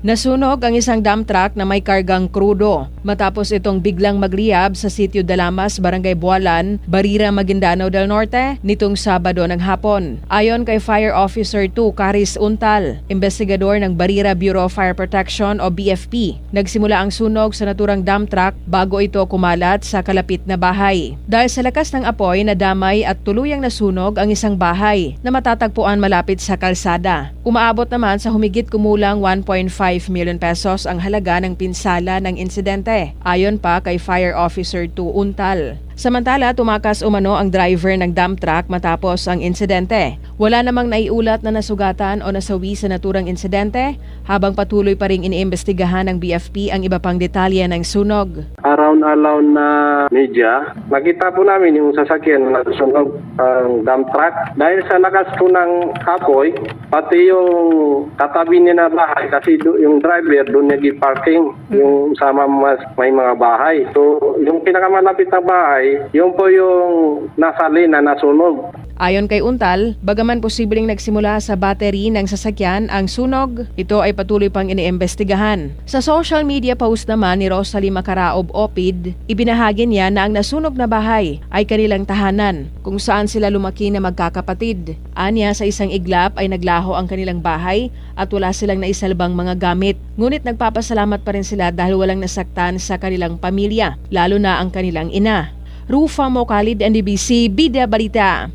Nasunog ang isang dump truck na may kargang krudo matapos itong biglang magliyab sa sitio Dalamas, Barangay Bualan, Barira, Maguindanao del Norte nitong Sabado ng hapon. Ayon kay Fire Officer 2 Caris Untal, investigador ng Barira Bureau of Fire Protection o BFP, nagsimula ang sunog sa naturang dump truck bago ito kumalat sa kalapit na bahay. Dahil sa lakas ng apoy, nadamay at tuluyang nasunog ang isang bahay na matatagpuan malapit sa kalsada. Umaabot naman sa humigit kumulang 1.5 million pesos ang halaga ng pinsala ng insidente, ayon pa kay Fire Officer 2 Untal. Samantala, tumakas umano ang driver ng dump truck matapos ang insidente. Wala namang naiulat na nasugatan o nasawi sa naturang insidente, habang patuloy pa ring iniimbestigahan ng BFP ang iba pang detalye ng sunog. Around na media, nakita po namin yung sasakyan na sunog ang dump truck. Dahil sa lakas po ng apoy, pati yung katabi niya na bahay, kasi yung driver doon nag-parking, yung sama may mga bahay. So, yung pinakamalapit na bahay, yun po yung nasali na nasunog. Ayon kay Untal, bagaman posibleng nagsimula sa battery ng sasakyan ang sunog, ito ay patuloy pang iniimbestigahan. Sa social media post naman ni Rosalie Macaraob Opid, ibinahagi niya na ang nasunog na bahay ay kanilang tahanan kung saan sila lumaki na magkakapatid. Anya, sa isang iglap ay naglaho ang kanilang bahay at wala silang naisalbang mga gamit. Ngunit nagpapasalamat pa rin sila dahil walang nasaktan sa kanilang pamilya, lalo na ang kanilang ina. Rufa Mocalid, NDBC, Bida Balita.